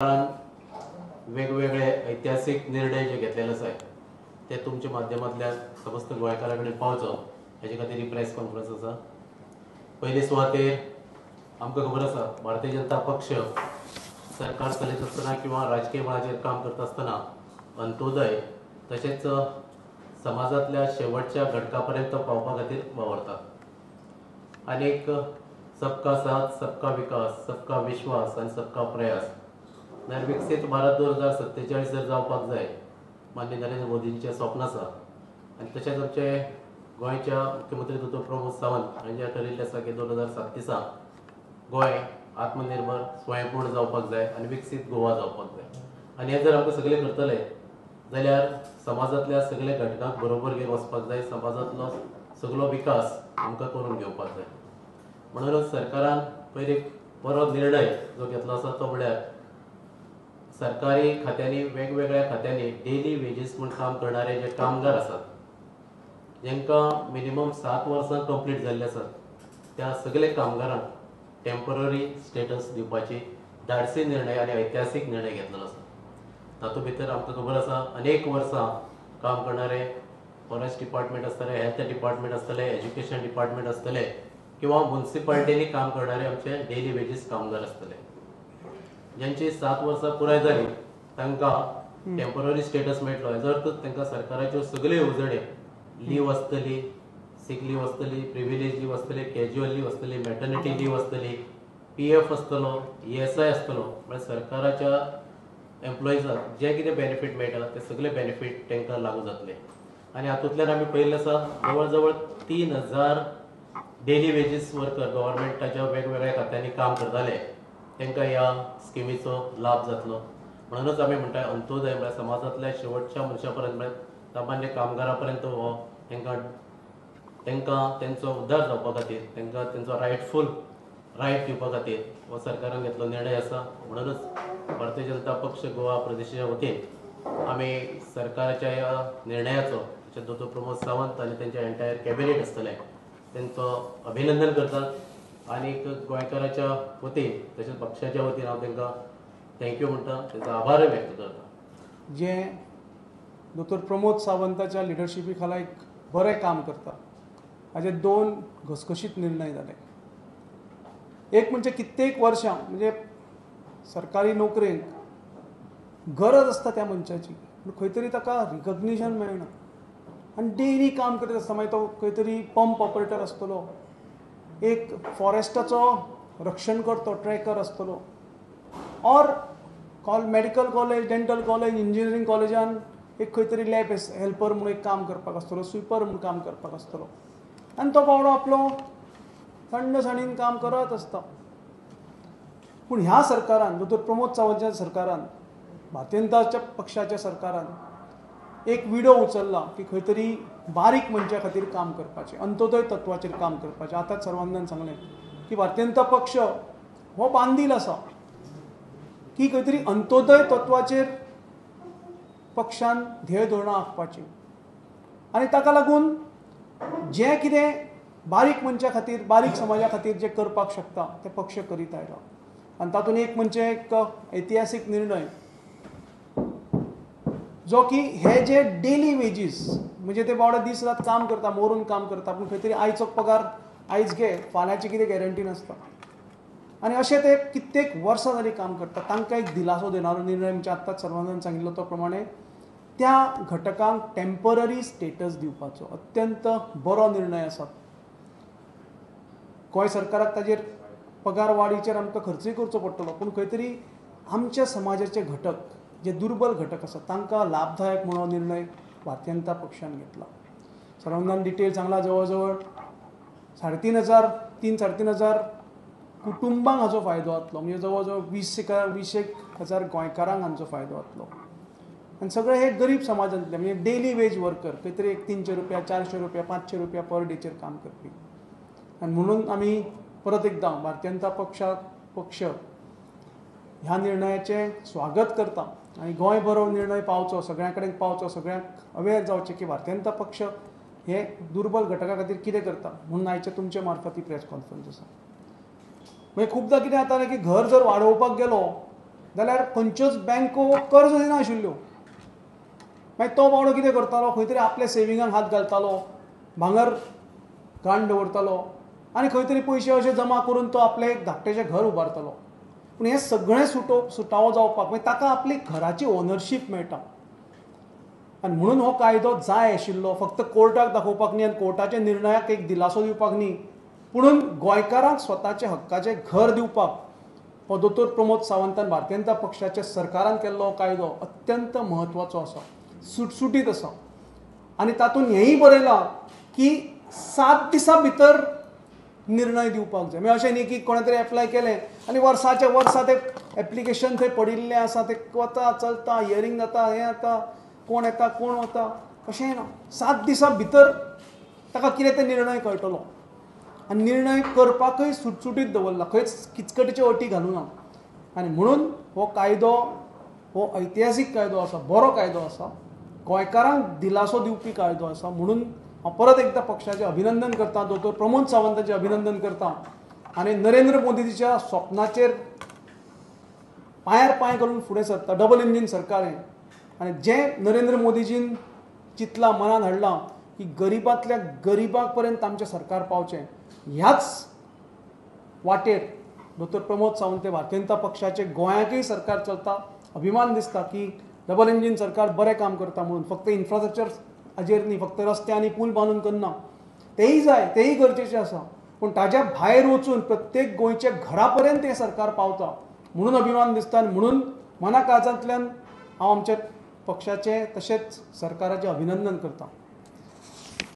वेगवेगळे ऐतिहासिक निर्णय जे घेतलेले आसा ते तुमच्या माध्यमांतल्यान समस्त गोंयकारां कडेन पावचो हेजे खातीर ही प्रेस कॉन्फरन्स आसा। पयले सुवातेर आमकां खबर आसा भारतीय जनता पक्ष सरकार चलयत आसतना किंवा राजकीय मळाचेर काम करता आसतना अंत्योदय तशेंच समाजांतल्या शेवटच्या घटका पर्यंत पावपा खातीर वावरता। आनीक सबका साथ, सबका विकास, सबका विश्वास आनी सबका प्रयास जाल्यार विकसीत भारत 2047 जर जावपाक जाय माननीय नरेंद्र मोदींचें स्वप्न आसा। आनी तशेंच आमचे गोंयच्या मुख्यमंत्री दोतोर प्रमोद सावंत हांचे ठरिल्लें आसा की 2037 गोंय आत्मनिर्भर स्वयंपूर्ण जावपाक जाय आनी विकसीत गोवा जावपाक जाय। आनी हें जर आमकां सगळें करतले जाल्यार समाजांतल्या सगळ्या घटकांक बरोबर घेवन वचपाक जाय, समाजांतलो सगळो विकास आमकां करून घेवपाक जाय। म्हणूनच सरकारान पयलीं एक बरो निर्णय जो घेतलो आसा तो म्हळ्यार सरकारी खात्यांनी वेगवेगळ्या खात्यांनी डेली वेजीस म्हूण काम करणारे जे कामगार आसात जांकां मिनिमम 7 वर्सां कंप्लीट जाल्ले आसात त्या सगळे कामगारांक टेम्पररी स्टेटस दिवपाची धाडसी निर्णय आनी ऐतिहासीक निर्णय घेतलेलो आसा। तातूंत भितर आमकां खबर आसा अनेक वर्सां काम करणारे फॉरेस्ट डिपार्टमेंट आसतले, हेल्थ डिपार्टमेंट आसतले, एज्युकेशन डिपार्टमेंट आसतले किंवा म्युनिसिपालिटींनी काम करणारे आमचे डेली वेजीस कामगार आसतले ज्यांची 7 वर्सां पुराय जाली तांकां टेम्पररी स्टेटस मेळटलो। हेजो अर्थ तांकां सरकाराच्यो सगळ्यो येवजण्यो लीव आसतली, सीक लीव आसतली, प्रिविलेज लीव आसतली, कॅज्युअल लीव आसतली, मॅटर्निटी लीव आसतली, PF आसतलो, ESI आसतलो, म्हळ्यार सरकाराच्या एम्प्लॉइजांक जे कितें बेनिफीट मेळटा ते सगळे बेनिफीट तांकां लागू जातले। आनी हातूंतल्यान आमी पळयल्लें आसा जवळ जवळ 3000 डेली वेजीस वर्कर गव्हर्मेंटाच्या वेगवेगळ्या खात्यांनी काम करताले तांकां ह्या स्किमीचो लाभ जातलो। म्हणूनच आमी म्हणटा अंत्योदय म्हळ्यार समाजांतल्या शेवटच्या मनशा पर्यंत म्हळ्यार सामान्य कामगारां पर्यंत हो तांकां तेंचो उद्धार जावपा खातीर तांकां तेंचो रायटफूल रायट दिवपा खातीर हो सरकारान घेतलो निर्णय आसा। म्हणूनच भारतीय जनता पक्ष गोवा प्रदेशाच्या वतीन आमी सरकाराच्या ह्या निर्णयाचो दोतोर प्रमोद सावंत आनी तेंचे एंटायर कॅबिनेट आसतले तेंचो अभिनंदन करतात। आनीक गोंयकाराच्या वतीन तशेंच पक्षाच्या वतीन हांव तांकां थँक्यू म्हणटा, तेंचो आभार व्यक्त करता। जे दोतोर प्रमोद सावंताच्या लिडरशिपी खाला एक बरें काम करता हाजे 2 घसघशीत निर्णय जाले। एक म्हणजे कित्येक वर्सां म्हणजे सरकारी नोकरेक गरज आसता त्या मनशाची पूण खंय तरी ताका रिकग्निशन मेळना आनी डेली काम करीत आसता। मागीर तो खंय तरी पंप ऑपरेटर आसतलो, एक फॉरेस्टाचो रक्षण करतो ट्रॅकर आसतलो, or medical college, dental college, engineering कॉलेजान एक खंय तरी लॅब हेल्पर म्हणून एक काम करपाक आसतलो, स्विपर म्हणून काम करपाक आसतलो आनी तो बावडो आपलो थंडसाणीन काम करत आसता। पूण ह्या सरकारान दोतोर प्रमोद सावंतच्या सरकारान भारतीय जनता पक्षाच्या सरकारान एक विडो उचलला की खंय तरी बारीक मनशा खातीर काम करपाचें, अंत्योदय तत्वाचेर काम करपाचें। आतांच सर्वांगान सांगलें की भारतीय जनता पक्ष हो बांदील आसा की खंय तरी अंत्योदय तत्वाचेर पक्षान ध्येय धोरणां आंखपाचीं आनी ताका लागून जें कितें बारीक मनशा खातीर, बारीक समाजा खातीर जें करपाक शकता तें पक्ष करीत आयला। आनी तातूंत एक म्हणजे एक ऐतिहासीक निर्णय जो की हे जे डेली वेजीस म्हणजे ते बावडे दीस रात काम करता, मरून काम करता, पूण खंय तरी आयचो पगार आयज घे फाल्यांची कितें गॅरंटी नासता आनी अशें ते कित्येक वर्सां जालीं काम करता। तांकां एक दिलासो देणारो निर्णय म्हणजे आत्ताच सर्वांगान सांगिल्लो तो प्रमाणे त्या घटकांक टेम्पररी स्टेटस दिवपाचो अत्यंत बरो निर्णय आसा। गोंय सरकाराक ताजेर पगार वाडीचेर आमकां खर्चूय करचो पडटलो पूण खंय तरी आमच्या समाजाचे घटक जे दुर्बल घटक आसात तांकां लाभदायक म्हणून हो निर्णय भारतीय जनता पक्षान घेतला। सर्वांगान डिटेल सांगला जवळ जवळ 3,500 कुटुंबांक हाचो फायदो जातलो म्हणजे जवळ जवळ 20,000 गोंयकारांक हांचो फायदो जातलो आनी सगळे हे गरीब समाजांतले म्हणजे डेली वेज वर्कर खंय तरी 300 रुपया, 400 रुपया, 500 रुपया पर डेचेर काम करपी। आनी म्हणून आमी परत एकदां भारतीय जनता पक्ष ह्या निर्णयाचें स्वागत करता आनी गोंय बरो निर्णय पावचो, सगळ्यां कडेन पावचो, सगळ्यांक अवेर जावचें की भारतीय जनता पक्ष हे दुर्बल घटका खातीर कितें करता म्हणून आयच्या तुमचे मार्फत ही प्रेस कॉन्फरन्स आसा। मागीर खुबदां कितें जातालें की घर जर वाडोवपाक गेलो जाल्यार खंयच्योच बँको कर्ज दिनाशिल्ल्यो. मागीर तो बावडो कितें करतालो, खंय तरी आपल्या सेविंगांक हात घालतालो, भांगर घाण दवरतालो आनी खंय तरी पयशे अशे जमा करून तो आपलें एक धाकटेशें घर उबारतालो. पूण हें सगळें सुटावो जावपाक मागीर ताका आपली घराची ओनरशीप मेळटा. आनी म्हणून हो कायदो जाय आशिल्लो फक्त कोर्टाक दाखोवपाक न्ही आनी कोर्टाच्या निर्णयाक एक दिलासो दिवपाक न्ही, पुणून गोंयकारांक स्वताचे हक्काचें घर दिवपाक हो दोतोर प्रमोद सावंतान भारतीय जनता पक्षाच्या सरकारान केल्लो हो कायदो अत्यंत म्हत्वाचो आसा, सुटसुटीत आसा. आनी तातूंत हेंय बरयलां की 7 दिसां भितर निर्णय दिवपाक जाय. म्हणजे अशें न्ही की कोणे तरी एप्लाय केलें आनी वर्साच्या वर्सा तें एप्लिकेशन थंय पडिल्लें आसा, तें वता चलता, हियरींग जाता, हें जाता, कोण येता कोण वता, अशें ना. 7 दिसां भितर ताका कितें ते निर्णय कळटलो. आनी निर्णय करपाकय सुटसुटीत दवरला, खंयच किचकटीच्यो अटी घालूं ना. आनी म्हणून हो कायदो हो ऐतिहासीक कायदो आसा, बरो कायदो आसा, गोंयकारांक दिलासो दिवपी कायदो आसा. म्हणून हांव परत एकदां पक्षाचें अभिनंदन करतां, दोतोर प्रमोद सावंताचें अभिनंदन करतां आनी नरेंद्र मोदीजीच्या स्वप्नाचेर पांयार पांय घालून फुडें सरता. डबल इंजीन सरकार हें. आनी जें नरेंद्र मोदीजीन चिंतलां, मनान हाडलां की गरिबांतल्या गरिबाक पर्यंत आमचें सरकार पावचें, ह्याच वाटेर दोतोर प्रमोद सावंत भारतीय जनता पक्षाचे गोंयाकय सरकार चलता. अभिमान दिसता की डबल इंजीन सरकार बरें काम करता म्हणून. फक्त इन्फ्रास्ट्रक्चर हाजेर न्ही, फक्त रस्ते आनी पूल बांदून करना, तेय जाय, तेय गरजेचें आसा, पूण ताच्या भायर वचून प्रत्येक गोंयच्या घरा पर्यंत हें सरकार पावता म्हणून अभिमान दिसता. आनी म्हणून मना काळजांतल्यान हांव आमच्या पक्षाचें तशेंच सरकाराचें अभिनंदन करतां.